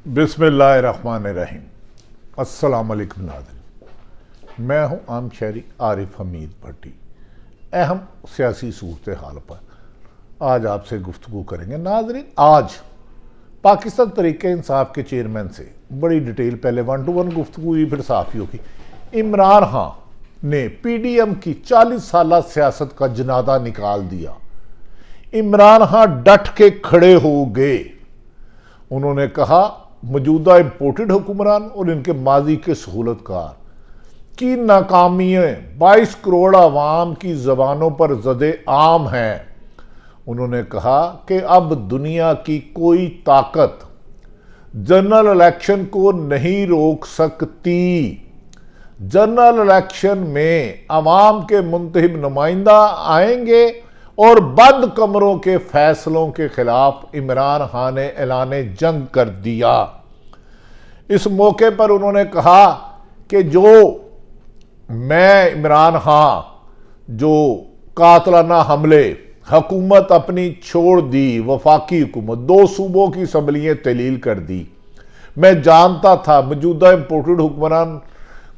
बिस्मिल्लाहिर्रहमानिर्रहीम। अस्सलाम वालेकुम नाज़रीन, मैं हूं आम शहरी आरिफ हमीद भट्टी। अहम सियासी सूरत हाल पर आज आपसे गुफ्तगू करेंगे। नाज़रीन, आज पाकिस्तान तहरीक इंसाफ के चेयरमैन से बड़ी डिटेल पहले 1-to-1 गुफ्तगू हुई, फिर साफ़ियों की। इमरान खान ने PDM की 40 साल सियासत का जनादा निकाल दिया। इमरान खान डट के खड़े हो गए। उन्होंने कहा मौजूदा इम्पोर्टेड हुक्मरान और इनके माजी के सहूलतकार की नाकामियाँ 22 करोड़ आवाम की ज़बानों पर ज़दे आम हैं। उन्होंने कहा कि अब दुनिया की कोई ताकत जनरल इलेक्शन को नहीं रोक सकती। जनरल इलेक्शन में अवाम के मुंतखब नुमाइंदा आएंगे और बंद कमरों के फैसलों के खिलाफ इमरान खान ने ऐलान जंग कर दिया। इस मौके पर उन्होंने कहा कि जो मैं इमरान खान जो कातलाना हमले हुकूमत अपनी छोड़ दी, वफाकी हुकूमत 2 सूबों की असम्बलियाँ तहलील कर दी। मैं जानता था मौजूदा इम्पोर्टेड हुक्मरान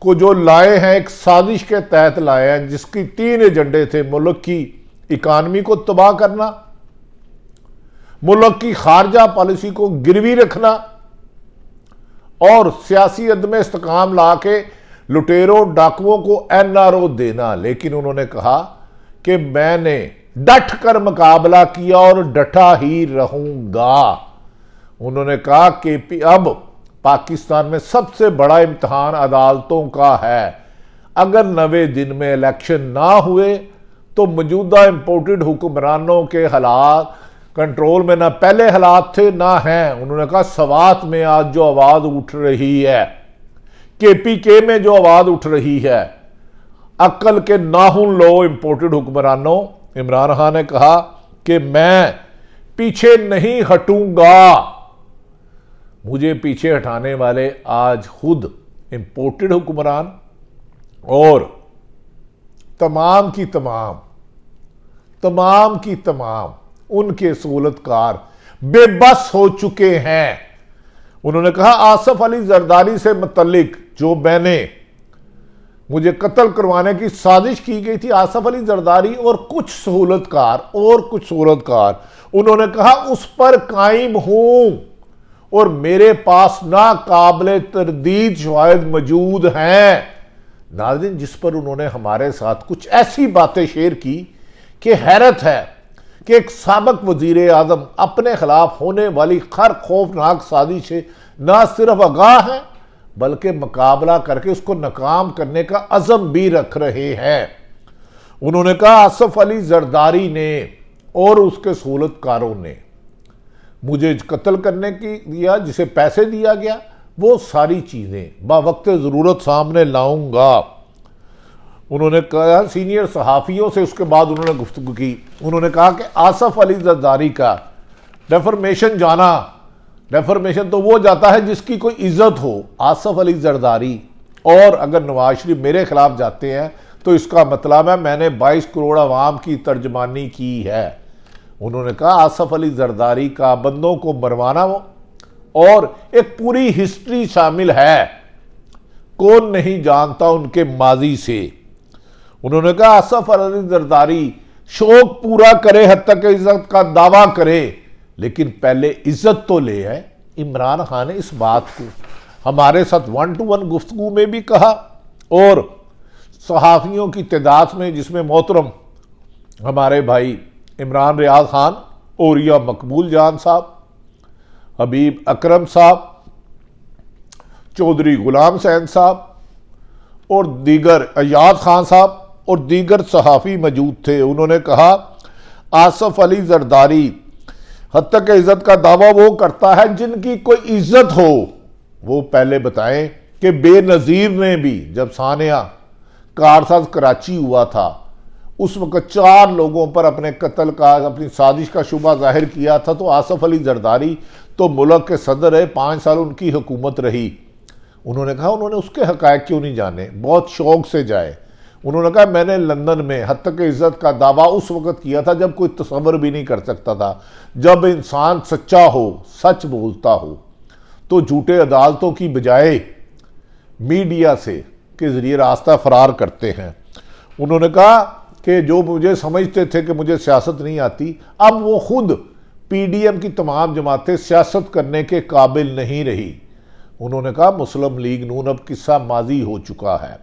को जो लाए हैं एक साजिश के तहत लाए हैं, जिसकी 3 एजेंडे थे। मुल्क की इकानमी को तबाह करना, मुल्क की खारजा पॉलिसी को गिरवी रखना और सियासी अदम इस्तेकाम ला के लुटेरों डाकुओं को NRO देना। लेकिन उन्होंने कहा कि मैंने डट कर मुकाबला किया और डटा ही रहूंगा। उन्होंने कहा कि अब पाकिस्तान में सबसे बड़ा इम्तिहान अदालतों का है। अगर 90 दिन में इलेक्शन ना हुए तो मौजूदा इम्पोर्टेड हुक्मरानों के हालात कंट्रोल में ना पहले हालात थे ना हैं। उन्होंने कहा सवात में आज जो आवाज़ उठ रही है, KPK में जो आवाज़ उठ रही है, अक्ल के नाहुन लो इम्पोर्टेड हुक्मरानों। इमरान खान ने कहा कि मैं पीछे नहीं हटूंगा। मुझे पीछे हटाने वाले आज खुद इम्पोर्टेड हुक्मरान और तमाम की तमाम उनके सहूलतकार बेबस हो चुके हैं। उन्होंने कहा आसफ अली जरदारी से मुतल्लिक जो मुझे कत्ल करवाने की साजिश की गई थी, आसफ अली जरदारी और कुछ सहूलतकार उन्होंने कहा उस पर कायम हूं और मेरे पास नाकाबिले तरदीद शवाहिद मौजूद हैं। नाज़रीन, जिस पर उन्होंने हमारे साथ कुछ ऐसी बातें शेयर की कि हैरत है कि एक साबिक वजीर आज़म अपने खिलाफ होने वाली हर खौफनाक साजिश से न सिर्फ आगाह है बल्कि मुकाबला करके उसको नाकाम करने का अज़म भी रख रहे हैं। उन्होंने कहा आसफ अली जरदारी ने और उसके सहूलतकारों ने मुझे कत्ल करने की दिया, जिसे पैसे दिया गया, वो सारी चीज़ें बावक्त ज़रूरत सामने लाऊंगा। उन्होंने कहा सीनियर सहाफ़ियों से उसके बाद उन्होंने गुफ्तगू की। उन्होंने कहा कि आसफ अली जरदारी का डेफर्मेशन तो वो जाता है जिसकी कोई इज्जत हो। आसफ अली जरदारी और अगर नवाज शरीफ मेरे खिलाफ जाते हैं तो इसका मतलब है मैंने 22 करोड़ आवाम की तर्जमानी की है। उन्होंने कहा आसफ अली जरदारी का बंदों को मरवाना और एक पूरी हिस्ट्री शामिल है, कौन नहीं जानता उनके माजी से। उन्होंने कहा आसफ अली जरदारी शौक पूरा करे, हद तक इज्जत का दावा करे, लेकिन पहले इज्जत तो ले आए। इमरान खान ने इस बात को हमारे साथ 1-to-1 गुफ्तगू में भी कहा और सहाफ़ियों की तादाद में, जिसमें मोहतरम हमारे भाई इमरान रियाज खान, ओरिया मकबूल जान साहब, हबीब अकरम साहब, चौधरी गुलाम हुसैन साहब और दीगर अयाज खान साहब और दीगर सहाफ़ी मौजूद थे। उन्होंने कहा आसफ अली जरदारी हद तक इज़्ज़त का दावा वो करता है जिनकी कोई इज्जत हो। वो पहले बताएं कि बेनज़ीर ने भी जब सानिया कारसाज कराची हुआ था उस वक्त 4 लोगों पर अपने कत्ल का, अपनी साजिश का शुबा जाहिर किया था। तो आसफ अली जरदारी तो मुल्क के सदर है, 5 साल उनकी हुकूमत रही। उन्होंने कहा उन्होंने उसके हक़ाइक़ क्यों नहीं जाने, बहुत शौक से जाए। उन्होंने कहा मैंने लंदन में हद तक इज़्ज़त का दावा उस वक्त किया था जब कोई तसव्वुर भी नहीं कर सकता था, जब इंसान सच्चा हो, सच बोलता हो। तो झूठे अदालतों की बजाय मीडिया से के जरिए रास्ता फरार करते हैं। उन्होंने कहा कि जो मुझे समझते थे कि मुझे सियासत नहीं आती, अब वो खुद पीडीएम की तमाम जमातें सियासत करने के काबिल नहीं रही। उन्होंने कहा मुस्लिम लीग नून अब किस्सा माजी हो चुका है,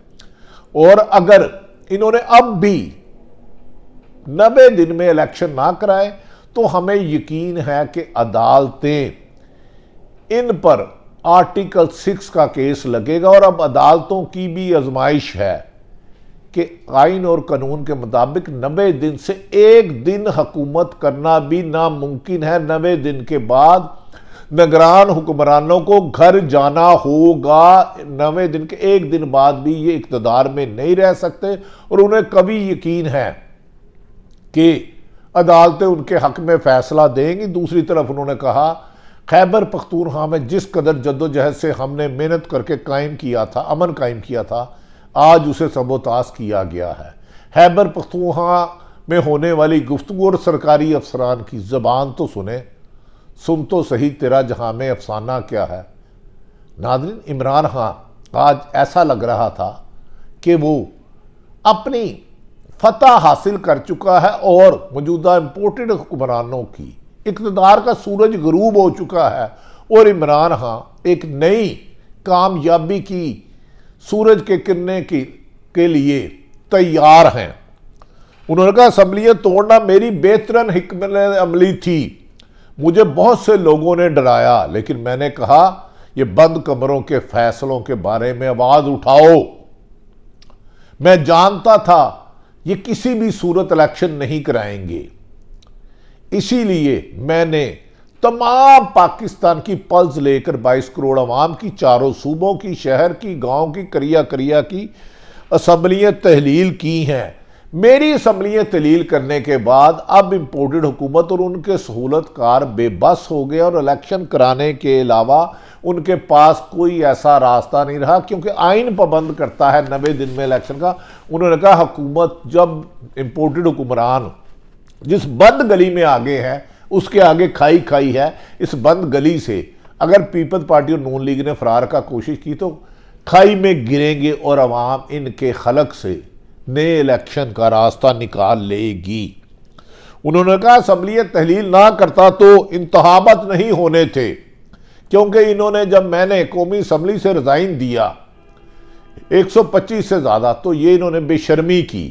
और अगर इन्होंने अब भी 90 दिन में इलेक्शन ना कराए तो हमें यकीन है कि अदालतें इन पर आर्टिकल 6 का केस लगेगा। और अब अदालतों की भी आजमाइश है कि आइन और कानून के मुताबिक 90 दिन से एक दिन हुकूमत करना भी नामुमकिन है। 90 दिन के बाद निगरान हुक्मरानों को घर जाना होगा। 90 दिन के एक दिन बाद भी ये इक़्तिदार में नहीं रह सकते, और उन्हें कभी यकीन है कि अदालतें उनके हक में फैसला देंगी। दूसरी तरफ उन्होंने कहा खैबर पख्तूनख्वा में जिस कदर जद्दोजहद से हमने मेहनत करके कायम किया था, अमन कायम किया था, आज उसे सबोताश किया गया है। खैबर पख्तूनख्वा में होने वाली गुफ्तगू और सरकारी अफसरान की ज़बान तो सुन तो सही तेरा जहां में अफसाना क्या है। नाज़रीन, इमरान खान आज ऐसा लग रहा था कि वो अपनी फतह हासिल कर चुका है और मौजूदा इम्पोर्टेड हुक्मरानों की इक़्तिदार का सूरज गरूब हो चुका है, और इमरान खान एक नई कामयाबी की सूरज के किरने के लिए तैयार हैं। उन्होंने कहा असम्बलियाँ तोड़ना मेरी बेहतरीन हिकमत अमली थी। मुझे बहुत से लोगों ने डराया, लेकिन मैंने कहा ये बंद कमरों के फैसलों के बारे में आवाज उठाओ। मैं जानता था ये किसी भी सूरत इलेक्शन नहीं कराएंगे, इसीलिए मैंने तमाम पाकिस्तान की पल्स लेकर 22 करोड़ अवाम की, चारों सूबों की, शहर की, गांव की, करिया की असम्बलियाँ तहलील की हैं। मेरी असम्बलियाँ तहलील करने के बाद अब इम्पोर्टेड हुकूमत और उनके सहूलतकार बेबस हो गए, और इलेक्शन कराने के अलावा उनके पास कोई ऐसा रास्ता नहीं रहा, क्योंकि आइन पाबंद करता है 90 दिन में इलेक्शन का। उन्होंने कहा हुकूमत जब इम्पोर्टेड हुक्मरान जिस बंद गली में आगे हैं उसके आगे खाई है। इस बंद गली से अगर पीपल्स पार्टी और नून लीग ने फरार का कोशिश की तो खाई में गिरेंगे, और अवाम इनके खलक से नए इलेक्शन का रास्ता निकाल लेगी। उन्होंने कहा असम्बलियाँ तहलील ना करता तो इंतखाबात नहीं होने थे, क्योंकि इन्होंने जब मैंने कौमी असम्बली से रिजाइन दिया 125 से ज़्यादा, तो ये इन्होंने बेशर्मी की,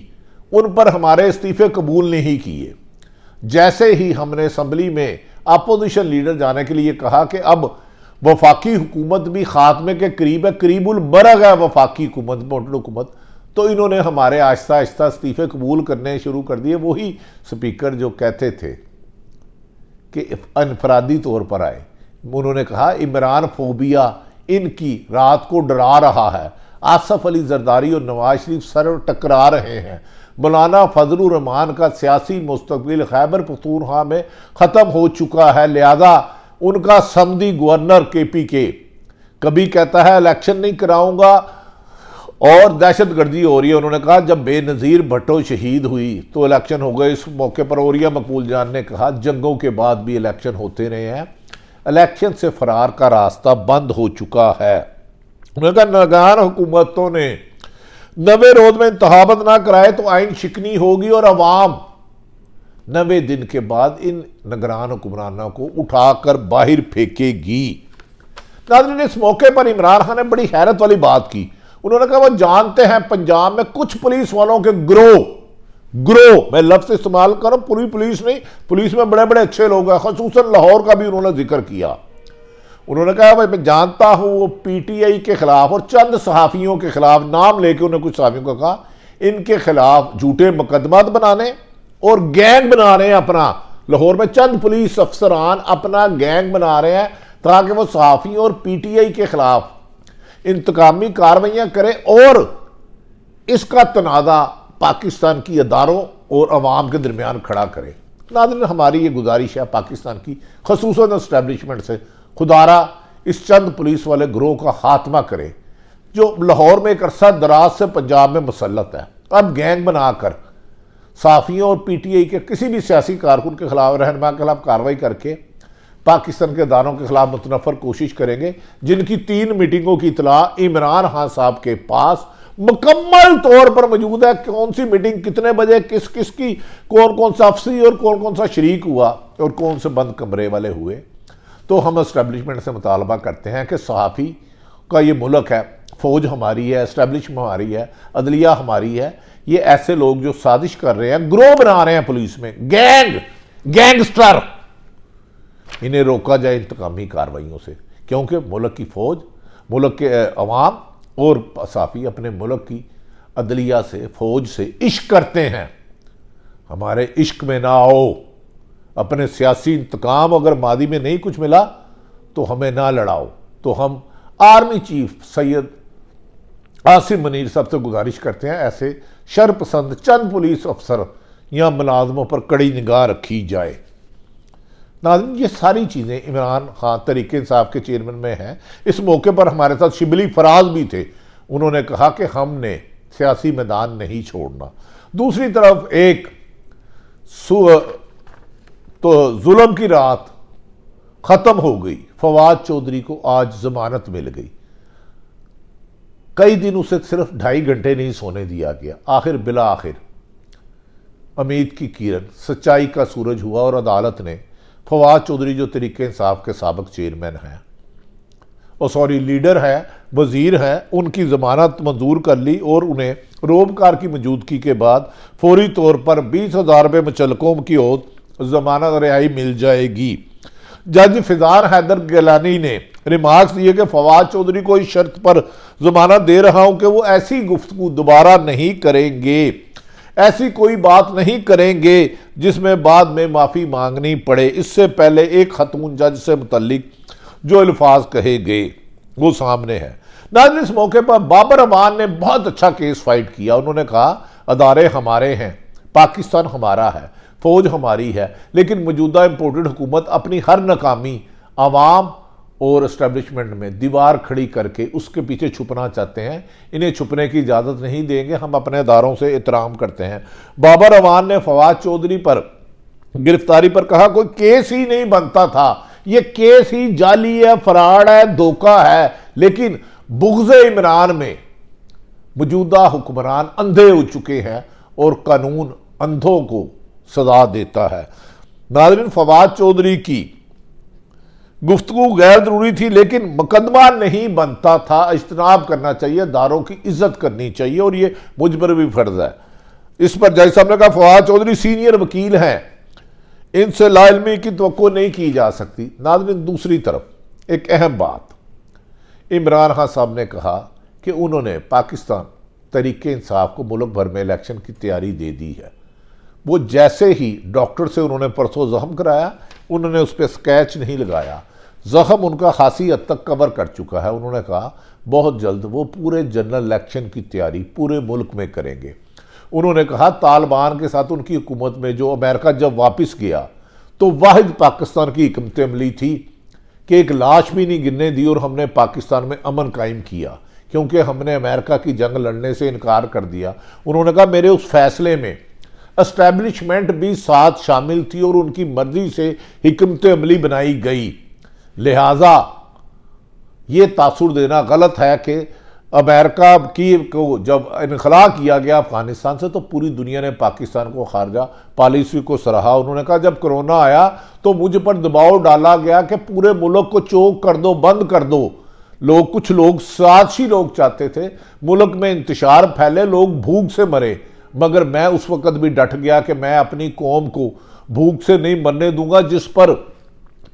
उन पर हमारे इस्तीफे कबूल नहीं किए। जैसे ही हमने असम्बली में अपोजिशन लीडर जाने के लिए कहा कि अब वफाकी हुकूमत भी खात्मे के करीब है, करीबुल बरग है वफाकी हुकूमत, मॉडल हुकूमत, तो इन्होंने हमारे आहिस्ता आहिस्ता इस्तीफे कबूल करने शुरू कर दिए। वही स्पीकर जो कहते थे कि अनफरादी तौर पर आए, उन्होंने कहा इमरान फोबिया इनकी रात को डरा रहा है। आसफ अली जरदारी और नवाज शरीफ सर टकरा रहे हैं। मौलाना फजलुर रहमान का सियासी मुस्तकबिल खैबर पख्तूनख्वा में ख़त्म हो चुका है, लिहाजा उनका समदी गवर्नर KPK कभी कहता है इलेक्शन नहीं कराऊंगा और दहशतगर्दी हो रही है। उन्होंने कहा जब बेनज़ीर भट्टो शहीद हुई तो इलेक्शन हो गए। इस मौके पर औरिया मकबूल जान ने कहा जंगों के बाद भी इलेक्शन होते रहे हैं, इलेक्शन से फरार का रास्ता बंद हो चुका है। उन्होंने कहा निगरान हुकूमतों ने 90 रोज में इंतखाबात ना कराए तो आइन शिकनी होगी और अवाम 90 दिन के बाद इन निगरान हुक्मरानों को उठाकर बाहर फेंकेगी। नाज़रीन, इस मौके पर इमरान खान ने बड़ी हैरत वाली बात की। उन्होंने कहा वो जानते हैं पंजाब में कुछ पुलिस वालों के ग्रोह, मैं लफ्ज़ इस्तेमाल कर रहा हूं, पूरी पुलिस नहीं, पुलिस में बड़े बड़े अच्छे लोग हैं, ख़ुसूसन लाहौर का भी उन्होंने जिक्र किया। उन्होंने कहा भाई मैं जानता हूं वो PTI के खिलाफ और चंद सहाफ़ियों के खिलाफ, नाम लेके उन्होंने कुछ सहाफ़ियों को कहा, इनके खिलाफ झूठे मुकदमात बनाने और गैंग बना रहे हैं अपना। लाहौर में चंद पुलिस अफसरान अपना गैंग बना रहे हैं ताकि वो सहाफ़ियों और PTI के खिलाफ इंतकामी कार्रवाइयाँ करें और इसका तनाज़ा पाकिस्तान की अदारों और अवाम के दरमियान खड़ा करें। नाज़रीन, हमारी ये गुजारिश है पाकिस्तान की ख़ुसूसन एस्टैब्लिशमेंट से, खुदारा इस चंद पुलिस वाले ग्रोह का खात्मा करे जो लाहौर में एक अरसा दराज से पंजाब में मुसल्लत है। अब गैंग बनाकर सहाफ़ियों और PTI के किसी भी सियासी कारकुन के खिलाफ, रहनुमा के खिलाफ कार्रवाई करके पाकिस्तान के इदारों के खिलाफ मुतनफ़र कोशिश करेंगे, जिनकी 3 मीटिंगों की इतला इमरान खान साहब के पास मुकम्मल तौर पर मौजूद है। कौन सी मीटिंग कितने बजे, किस किस की, कौन कौन सा अफसरी और कौन कौन सा शरीक हुआ और कौन से बंद कमरे वाले हुए। तो हम इस्टेब्लिशमेंट से मुतालबा करते हैं कि सहाफ़ी का ये मुल्क है, फ़ौज हमारी है, इस्टेब्लिशमेंट हमारी है, अदलिया हमारी है। ये ऐसे लोग जो साजिश कर रहे हैं, ग्रोह बना रहे हैं पुलिस में, गैंगस्टर, इन्हें रोका जाए इंतकामी कार्रवाइयों से, क्योंकि मुल्क की फ़ौज, मुल्क के अवाम और सहाफ़ी अपने मुल्क की अदलिया से, फ़ौज से इश्क करते हैं। हमारे इश्क में ना आओ। अपने सियासी इंतकाम अगर मादी में नहीं कुछ मिला तो हमें ना लड़ाओ। तो हम आर्मी चीफ सैयद आसिम मुनीर साहब से गुजारिश करते हैं, ऐसे शरपसंद चंद पुलिस अफसर या मुलाजमों पर कड़ी निगाह रखी जाए। नाज़रीन, ये सारी चीज़ें इमरान खान तहरीक इंसाफ के चेयरमैन में हैं। इस मौके पर हमारे साथ शिबली फराज भी थे। उन्होंने कहा कि हमने सियासी मैदान नहीं छोड़ना। दूसरी तरफ एक तो जुल्म की रात ख़त्म हो गई। फवाद चौधरी को आज जमानत मिल गई। कई दिन उसे सिर्फ 2.5 घंटे नहीं सोने दिया गया। आखिर बिला आखिर उम्मीद की किरण, सच्चाई का सूरज हुआ और अदालत ने फवाद चौधरी, जो तहरीक इंसाफ के साबिक चेयरमैन हैं और लीडर हैं, वजीर हैं, उनकी जमानत मंजूर कर ली और उन्हें रोबकार की मौजूदगी के बाद फौरी तौर पर 20,000 रुपये मुचलकों की ओर जमानत रिहाई मिल जाएगी। जज फिजान हैदर गिलानी ने रिमार्क्स दिए कि फवाद चौधरी को इस शर्त पर जमानत दे रहा हूं कि वो ऐसी गुफ्तगू दोबारा नहीं करेंगे, ऐसी कोई बात नहीं करेंगे जिसमें बाद में माफ़ी मांगनी पड़े। इससे पहले एक खतून जज से मुतल्लिक जो अल्फाज कहे गए वो सामने है। नाज़रीन, इस मौके पर बाबर अमान ने बहुत अच्छा केस फाइट किया। उन्होंने कहा अदारे हमारे हैं, पाकिस्तान हमारा है, फ़ौज हमारी है, लेकिन मौजूदा इम्पोर्टेड हुकूमत अपनी हर नाकामी आवाम और इस्टेब्लिशमेंट में दीवार खड़ी करके उसके पीछे छुपना चाहते हैं। इन्हें छुपने की इजाज़त नहीं देंगे। हम अपने इदारों से एहतराम करते हैं। बाबर अवान ने फवाद चौधरी पर गिरफ्तारी पर कहा कोई केस ही नहीं बनता था, ये केस ही जाली है, फराड है, धोखा है। लेकिन बुग़्ज़ इमरान में मौजूदा हुक्मरान अंधे हो चुके हैं और कानून अंधों को सजा देता है। नाज़रीन, फवाद चौधरी की गुफ्तगू गैर जरूरी थी, लेकिन मुकदमा नहीं बनता था। इज्तनाब करना चाहिए, दारों की इज्जत करनी चाहिए और ये मुझ पर भी फर्ज है। इस पर जज साहब ने कहा फवाद चौधरी सीनियर वकील हैं, इनसे लाइल्मी की तवक्को नहीं की जा सकती। नाज़रीन, दूसरी तरफ एक अहम बात, इमरान खान साहब ने कहा कि उन्होंने पाकिस्तान तहरीक इंसाफ को मुल्क भर में इलेक्शन की तैयारी दे दी है। वो जैसे ही डॉक्टर से उन्होंने परसों जख्म कराया, उन्होंने उस पर स्केच नहीं लगाया। जख्म उनका खासी हद तक कवर कर चुका है। उन्होंने कहा बहुत जल्द वो पूरे जनरल इलेक्शन की तैयारी पूरे मुल्क में करेंगे। उन्होंने कहा तालिबान के साथ उनकी हुकूमत में जो अमेरिका जब वापस गया तो वाहिद पाकिस्तान की हिकमत अमली थी कि एक लाश भी नहीं गिरने दी और हमने पाकिस्तान में अमन कायम किया, क्योंकि हमने अमेरिका की जंग लड़ने से इनकार कर दिया। उन्होंने कहा मेरे उस फैसले में एस्टैब्लिशमेंट भी साथ शामिल थी और उनकी मर्जी से हिकमत अमली बनाई गई। लिहाजा ये तासुर देना गलत है कि अमेरिका की को जब इनखला किया गया अफगानिस्तान से तो पूरी दुनिया ने पाकिस्तान को खारजा पॉलिसी को सराहा। उन्होंने कहा जब कोरोना आया तो मुझ पर दबाव डाला गया कि पूरे मुल्क को चोक कर दो, बंद कर दो। कुछ लोग, साजिशी लोग चाहते थे मुल्क में इंतशार फैले, लोग भूख से मरे, मगर मैं उस वक़्त भी डट गया कि मैं अपनी कौम को भूख से नहीं मरने दूंगा। जिस पर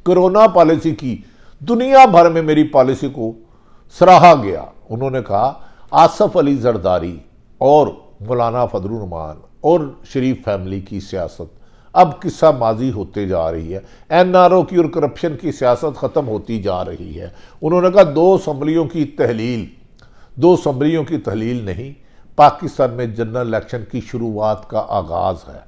कोरोना पॉलिसी की दुनिया भर में मेरी पॉलिसी को सराहा गया। उन्होंने कहा आसफ अली जरदारी और मौलाना फजलुर रहमान और शरीफ फैमिली की सियासत अब किस्सा माजी होते जा रही है। NRO की और करप्शन की सियासत ख़त्म होती जा रही है। उन्होंने कहा 2 असम्बलियों की तहलील नहीं, पाकिस्तान में जनरल इलेक्शन की शुरुआत का आगाज़ है।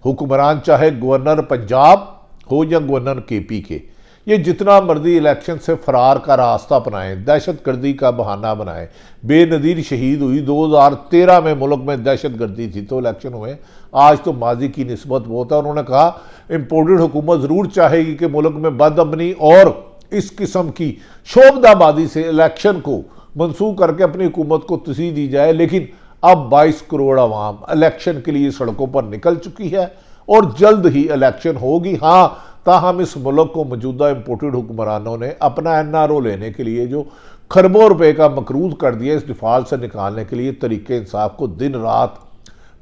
हुक्मरान चाहे गवर्नर पंजाब हो या गवर्नर KP के, ये जितना मर्जी इलेक्शन से फरार का रास्ता अपनाएं, दहशत गर्दी का बहाना बनाएं। बेनज़ीर शहीद हुई 2013 में, मुल्क में दहशत गर्दी थी तो इलेक्शन हुए। आज तो माजी की निस्बत बहुत है। उन्होंने कहा इम्पोर्टेड हुकूमत ज़रूर चाहेगी कि मुल्क में बदअमनी और इस किस्म की शोबदाबादी से इलेक्शन को मनसूख करके अपनी हुकूमत को तस्दीक दी जाए, लेकिन अब 22 करोड़ आवाम इलेक्शन के लिए सड़कों पर निकल चुकी है और जल्द ही इलेक्शन होगी। हाँ, ताहम इस मुल्क को मौजूदा इम्पोर्टेड हुक्मरानों ने अपना NRO लेने के लिए जो खरबों रुपए का मकरूज कर दिया, इस डिफॉल्ट से निकालने के लिए तरीके इंसाफ को दिन रात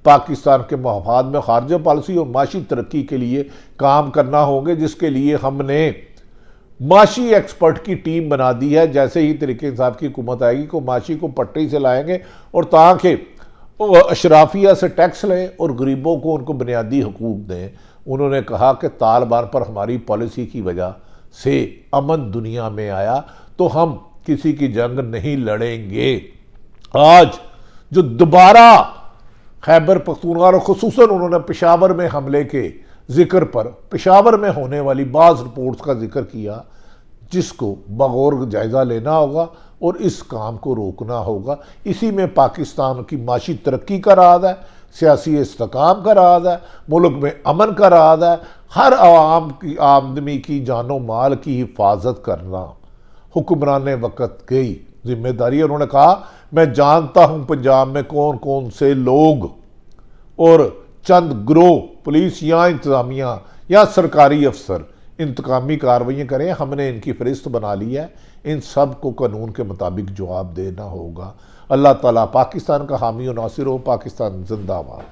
पाकिस्तान के मफाद में खारजा पॉलिसी और माशी तरक्की के लिए काम करना होंगे, जिसके लिए हमने माशी एक्सपर्ट की टीम बना दी है। जैसे ही तरीके इंसाफ की हुकूमत आएगी को माशी को पट्टी से लाएंगे और ताकि अशराफिया से टैक्स लें और गरीबों को उनको बुनियादी हकूक दें। उन्होंने कहा कि तालिबान पर हमारी पॉलिसी की वजह से अमन दुनिया में आया तो हम किसी की जंग नहीं लड़ेंगे। आज जो दोबारा खैबर पख्तूनख्वा और खुसूसन उन्होंने पेशावर में हमले के जिक्र पर पेशावर में होने वाली बाज़ रिपोर्ट्स का जिक्र किया, जिसको बगौर जायज़ा लेना होगा और इस काम को रोकना होगा। इसी में पाकिस्तान की माशी तरक्की का राज है, सियासी इस्तेकाम का राज है, मुल्क में अमन का राज है, हर आवाम की आदमी की जानो माल की हिफाजत करना हुक्मरान वक़्त की जिम्मेदारी है। उन्होंने कहा मैं जानता हूँ पंजाब में कौन कौन से लोग और चंद ग्रोह पुलिस या इंतज़ामिया या सरकारी अफसर इंतकामी कार्रवाइयाँ करें। हमने इनकी फहरिस्त बना ली है, इन सब को कानून के मुताबिक जवाब देना होगा। अल्लाह ताला पाकिस्तान का हामी और नासिर हो। पाकिस्तान जिंदाबाद।